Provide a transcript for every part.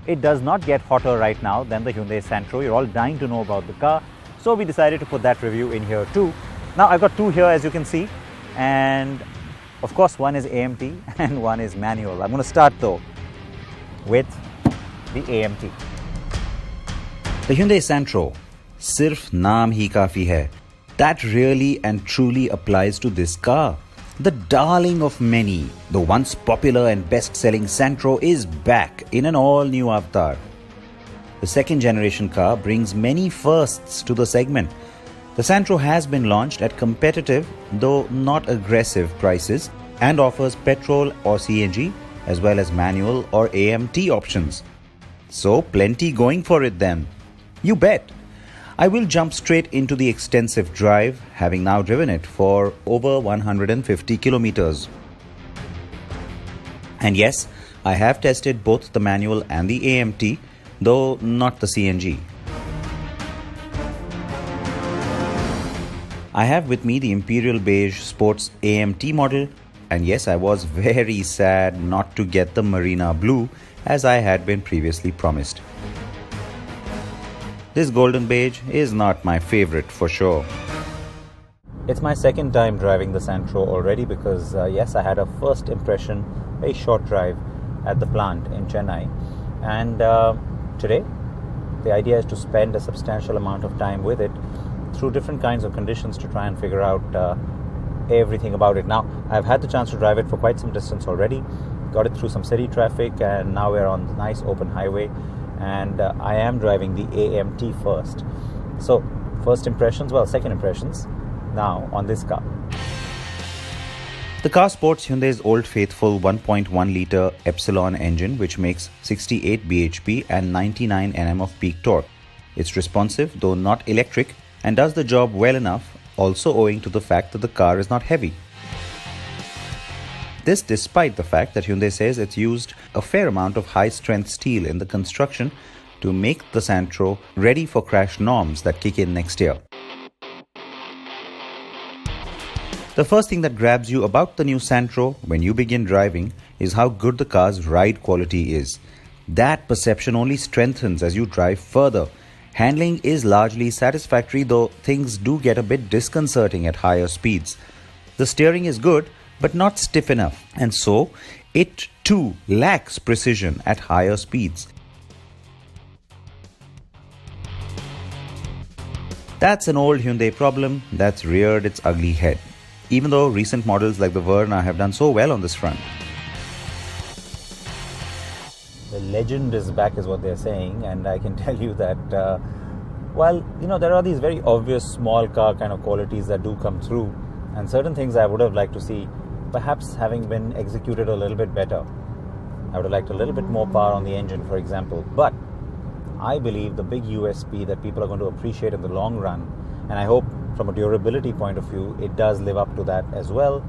it does not get hotter right now than the Hyundai Santro. You're all dying to know about the car, so we decided to put that review in here too. Now I've got two here, as you can see, and of course one is AMT and one is manual. I'm going to start though with the AMT. The Hyundai Santro, sirf naam hi kafi hai. That really and truly applies to this car. The darling of many, the once popular and best-selling Santro is back in an all-new avatar. The second generation car brings many firsts to the segment. The Santro has been launched at competitive, though not aggressive prices, and offers petrol or CNG as well as manual or AMT options. So plenty going for it then. You bet. I will jump straight into the extensive drive, having now driven it for over 150 kilometers. And yes, I have tested both the manual and the AMT, though not the CNG. I have with me the Imperial Beige Sports AMT model, and yes, I was very sad not to get the Marina Blue as I had been previously promised. This golden beige is not my favorite for sure. It's my second time driving the Santro already because yes, I had a first impression, very short drive at the plant in Chennai, and today the idea is to spend a substantial amount of time with it through different kinds of conditions to try and figure out everything about it. Now, I've had the chance to drive it for quite some distance already, got it through some city traffic, and now we're on a nice open highway, and I am driving the AMT first. So, second impressions now on this car. The car sports Hyundai's old faithful 1.1 litre Epsilon engine, which makes 68 bhp and 99 Nm of peak torque. It's responsive, though not electric, and does the job well enough, also owing to the fact that the car is not heavy. This despite the fact that Hyundai says it's used a fair amount of high-strength steel in the construction to make the Santro ready for crash norms that kick in next year. The first thing that grabs you about the new Santro when you begin driving is how good the car's ride quality is. That perception only strengthens as you drive further. Handling is largely satisfactory, though things do get a bit disconcerting at higher speeds. The steering is good, but not stiff enough, and so it too lacks precision at higher speeds. That's an old Hyundai problem that's reared its ugly head, even though recent models like the Verna have done so well on this front. The legend is back is what they're saying, and I can tell you that while there are these very obvious small car kind of qualities that do come through, and certain things I would have liked to see perhaps having been executed a little bit better. I would have liked a little bit more power on the engine, for example, but I believe the big USP that people are going to appreciate in the long run, and I hope from a durability point of view it does live up to that as well,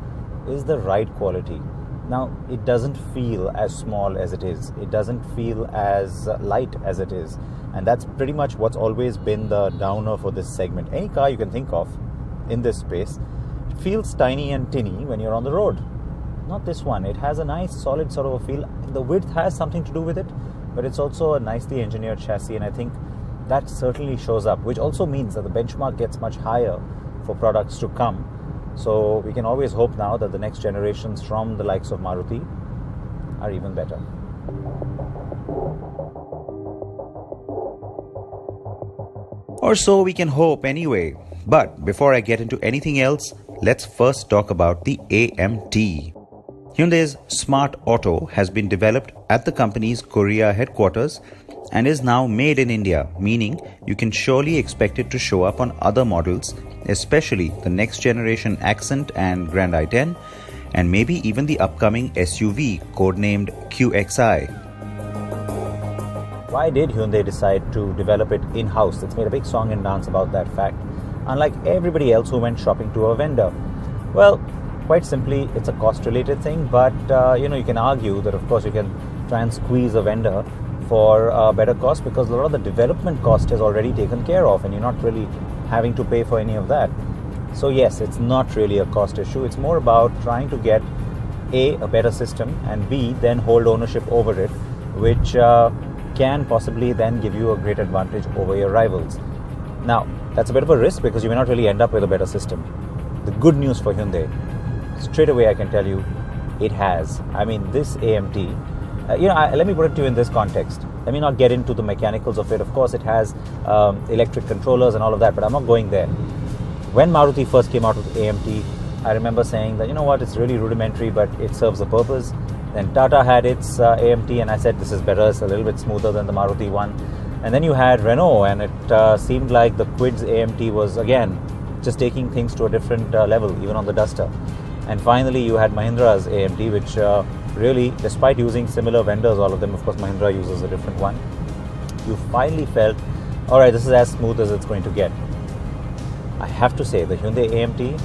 is the ride quality. Now, it doesn't feel as small as it is. It doesn't feel as light as it is. And that's pretty much what's always been the downer for this segment. Any car you can think of in this space, it feels tiny and tinny when you're on the road. Not this one. It has a nice solid sort of a feel. The width has something to do with it, but it's also a nicely engineered chassis, and I think that certainly shows up, which also means that the benchmark gets much higher for products to come. So we can always hope now that the next generations from the likes of Maruti are even better. Or so we can hope anyway. But before I get into anything else, let's first talk about the AMT. Hyundai's Smart Auto has been developed at the company's Korea headquarters and is now made in India, meaning you can surely expect it to show up on other models, especially the next generation Accent and Grand i10, and maybe even the upcoming SUV codenamed QXI. Why did Hyundai decide to develop it in-house? It's made a big song and dance about that fact, unlike everybody else who went shopping to a vendor. Well, quite simply, it's a cost-related thing, but you can argue that of course you can try and squeeze a vendor for a better cost because a lot of the development cost is already taken care of and you're not really having to pay for any of that. So yes, it's not really a cost issue. It's more about trying to get a better system, and B, then hold ownership over it, which can possibly then give you a great advantage over your rivals. Now, that's a bit of a risk because you may not really end up with a better system. The good news for Hyundai, straight away I can tell you, it has. I mean, this AMT, let me put it to you in this context. Let me not get into the mechanicals of it. Of course, it has electric controllers and all of that, but I'm not going there. When Maruti first came out with AMT, I remember saying that, it's really rudimentary, but it serves a purpose. Then Tata had its AMT, and I said, this is better, it's a little bit smoother than the Maruti one. And then you had Renault, and it seemed like the Quid's AMT was, again, just taking things to a different level, even on the Duster. And finally, you had Mahindra's AMT, which really, despite using similar vendors, all of them, of course, Mahindra uses a different one, you finally felt, all right, this is as smooth as it's going to get. I have to say, the Hyundai AMT,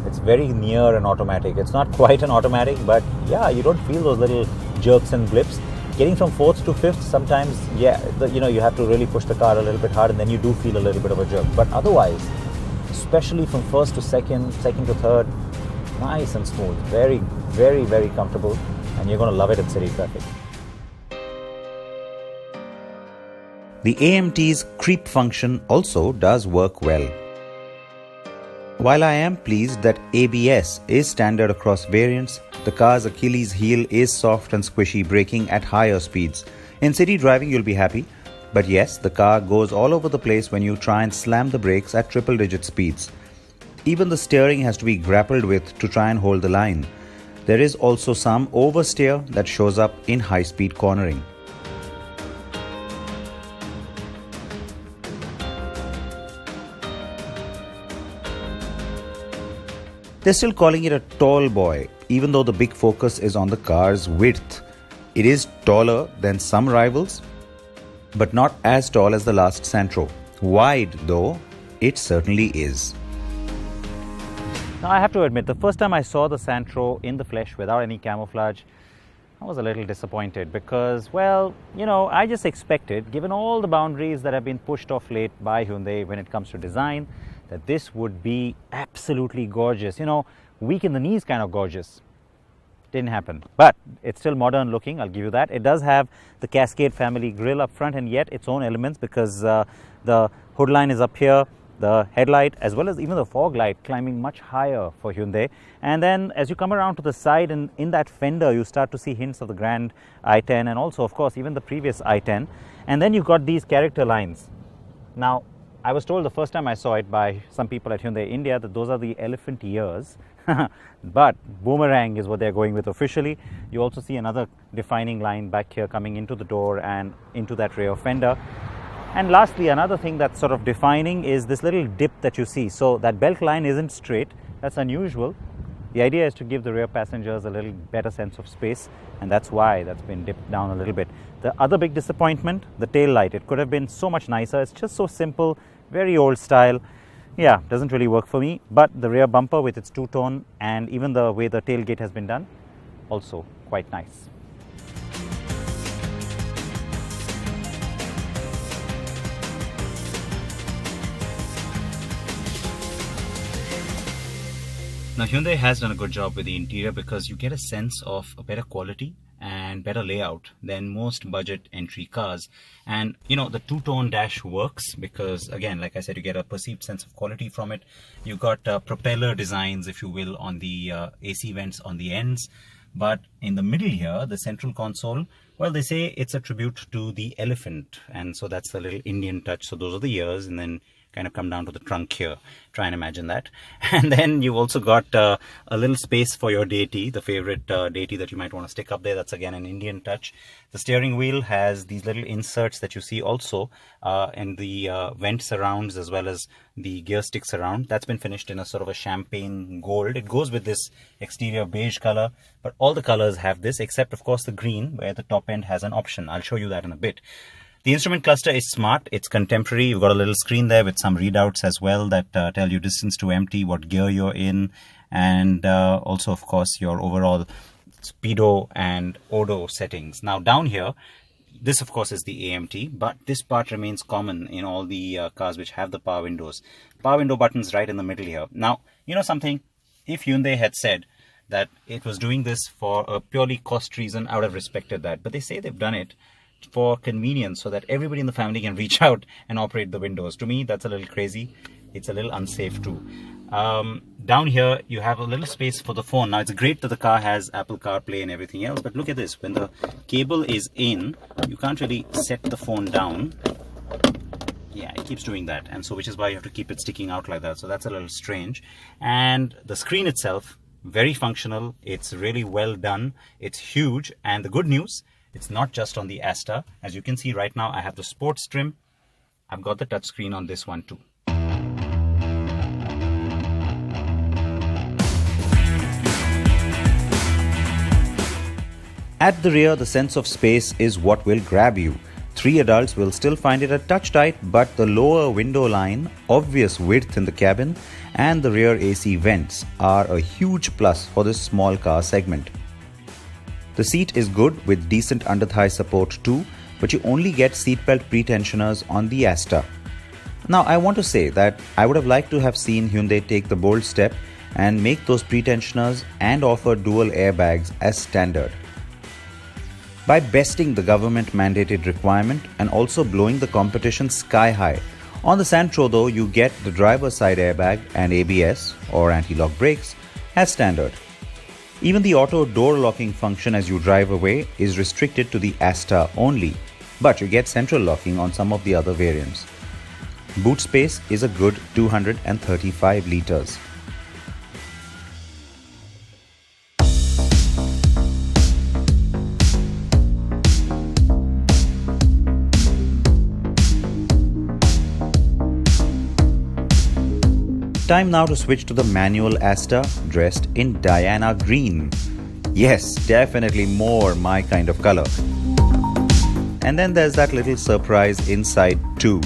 it's very near an automatic. It's not quite an automatic, but yeah, you don't feel those little jerks and blips. Getting from fourth to fifth, sometimes, you have to really push the car a little bit hard, and then you do feel a little bit of a jerk. But otherwise, especially from first to second to third, nice and smooth. Very, very, very comfortable, and you're going to love it in city traffic. The AMT's creep function also does work well. While I am pleased that ABS is standard across variants, the car's Achilles heel is soft and squishy braking at higher speeds. In city driving you'll be happy, but yes, the car goes all over the place when you try and slam the brakes at triple-digit speeds. Even the steering has to be grappled with to try and hold the line. There is also some oversteer that shows up in high-speed cornering. They're still calling it a tall boy, even though the big focus is on the car's width. It is taller than some rivals, but not as tall as the last Santro. Wide, though, it certainly is. Now, I have to admit, the first time I saw the Santro in the flesh without any camouflage, I was a little disappointed because, I just expected, given all the boundaries that have been pushed off late by Hyundai when it comes to design, that this would be absolutely gorgeous. Weak in the knees kind of gorgeous. Didn't happen. But it's still modern looking, I'll give you that. It does have the Cascade family grille up front and yet its own elements because the hood line is up here, the headlight as well as even the fog light climbing much higher for Hyundai. And then as you come around to the side and in that fender, you start to see hints of the Grand i10 and also, of course, even the previous i10. And then you've got these character lines. Now, I was told the first time I saw it by some people at Hyundai India that those are the elephant ears, but boomerang is what they're going with officially. You also see another defining line back here coming into the door and into that rear fender. And lastly, another thing that's sort of defining is this little dip that you see. So that belt line isn't straight, that's unusual. The idea is to give the rear passengers a little better sense of space, and that's why that's been dipped down a little bit. The other big disappointment, the tail light. It could have been so much nicer. It's just so simple, very old style. Yeah, doesn't really work for me. But the rear bumper with its two-tone and even the way the tailgate has been done, also quite nice. Now, Hyundai has done a good job with the interior because you get a sense of a better quality and better layout than most budget entry cars. And the two-tone dash works because, again, like I said, you get a perceived sense of quality from it. You've got propeller designs, if you will, on the AC vents on the ends. But in the middle here, the central console, well, they say it's a tribute to the elephant. And so that's the little Indian touch. So those are the ears, and then kind of come down to the trunk here. Try and imagine that. And then you've also got a little space for your deity, the favorite deity that you might want to stick up there. That's again an Indian touch. The steering wheel has these little inserts that you see also in the vent surrounds as well as the gear stick surround. That's been finished in a sort of a champagne gold. It goes with this exterior beige color, but all the colors have this except of course the green where the top end has an option. I'll show you that in a bit. The instrument cluster is smart, it's contemporary. You've got a little screen there with some readouts as well that tell you distance to empty, what gear you're in, and also, of course, your overall speedo and odo settings. Now, down here, this, of course, is the AMT, but this part remains common in all the cars which have the power windows. Power window buttons right in the middle here. Now, you know something? If Hyundai had said that it was doing this for a purely cost reason, I would have respected that. But they say they've done it for convenience so that everybody in the family can reach out and operate the windows. To me, that's a little crazy. It's a little unsafe too. Down here, you have a little space for the phone. Now, it's great that the car has Apple CarPlay and everything else, but look at this. When the cable is in, you can't really set the phone down. Yeah, it keeps doing that. And so, which is why you have to keep it sticking out like that. So that's a little strange. And the screen itself, very functional. It's really well done. It's huge. And the good news, it's not just on the Asta. As you can see right now, I have the sports trim. I've got the touchscreen on this one too. At the rear, the sense of space is what will grab you. 3 adults will still find it a touch tight, but the lower window line, obvious width in the cabin, and the rear AC vents are a huge plus for this small car segment. The seat is good with decent under-thigh support too, but you only get seatbelt pretensioners on the Asta. Now, I want to say that I would have liked to have seen Hyundai take the bold step and make those pretensioners and offer dual airbags as standard. By besting the government-mandated requirement and also blowing the competition sky high. On the Santro though, you get the driver's side airbag and ABS or anti-lock brakes as standard. Even the auto door locking function as you drive away is restricted to the Asta only, but you get central locking on some of the other variants. Boot space is a good 235 litres. Time now to switch to the manual Asta, dressed in Diana green. Yes, definitely more my kind of color. And then there's that little surprise inside too.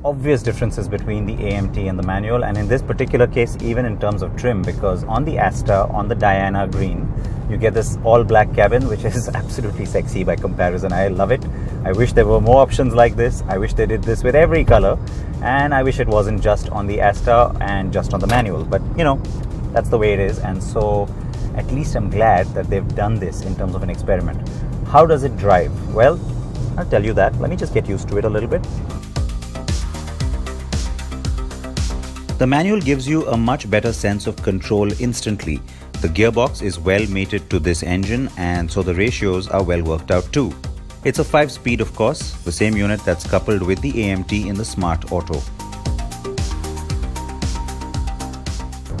Obvious differences between the AMT and the manual, and in this particular case even in terms of trim, because on the Asta, on the Diana green, you get this all black cabin, which is absolutely sexy by comparison. I love it. I wish there were more options like this. I wish they did this with every color, and I wish it wasn't just on the Asta and just on the manual, but you know, that's the way it is. And so at least I'm glad that they've done this in terms of an experiment. How does it drive? Well, I'll tell you that. Let me just get used to it a little bit. The manual gives you a much better sense of control instantly. The gearbox is well mated to this engine, and so the ratios are well worked out too. It's a 5-speed, of course, the same unit that's coupled with the AMT in the Smart Auto.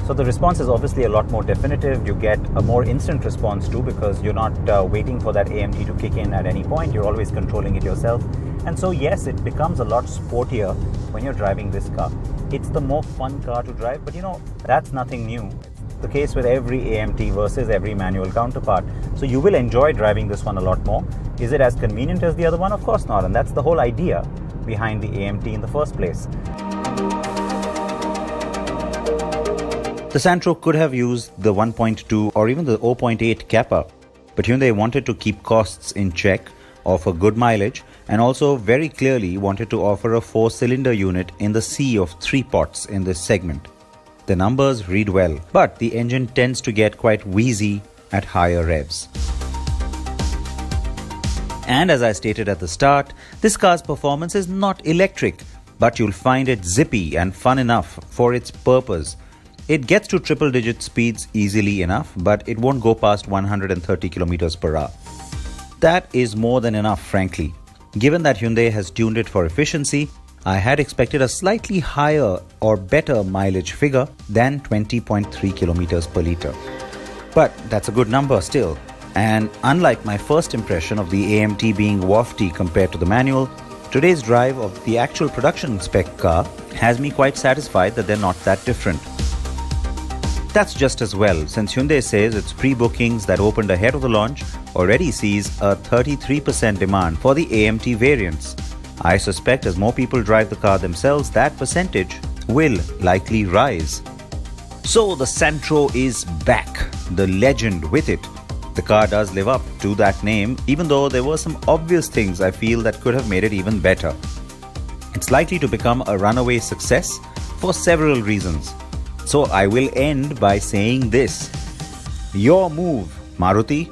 So the response is obviously a lot more definitive. You get a more instant response too, because you're not waiting for that AMT to kick in at any point. You're always controlling it yourself. And so yes, it becomes a lot sportier when you're driving this car. It's the more fun car to drive, but you know, that's nothing new. It's the case with every AMT versus every manual counterpart. So you will enjoy driving this one a lot more. Is it as convenient as the other one? Of course not. And that's the whole idea behind the AMT in the first place. The Santro could have used the 1.2 or even the 0.8 Kappa, but Hyundai wanted to keep costs in check, offer good mileage, and also very clearly wanted to offer a 4-cylinder unit in the sea of 3 pots in this segment. The numbers read well, but the engine tends to get quite wheezy at higher revs. And as I stated at the start, this car's performance is not electric, but you'll find it zippy and fun enough for its purpose. It gets to triple-digit speeds easily enough, but it won't go past 130 km per hour. That is more than enough, frankly. Given that Hyundai has tuned it for efficiency, I had expected a slightly higher or better mileage figure than 20.3 km per litre. But that's a good number still. And unlike my first impression of the AMT being wafty compared to the manual, today's drive of the actual production spec car has me quite satisfied that they're not that different. That's just as well, since Hyundai says its pre-bookings that opened ahead of the launch already sees a 33% demand for the AMT variants. I suspect as more people drive the car themselves, that percentage will likely rise. So the Santro is back, the legend with it. The car does live up to that name, even though there were some obvious things I feel that could have made it even better. It's likely to become a runaway success for several reasons. So I will end by saying this. Your move, Maruti.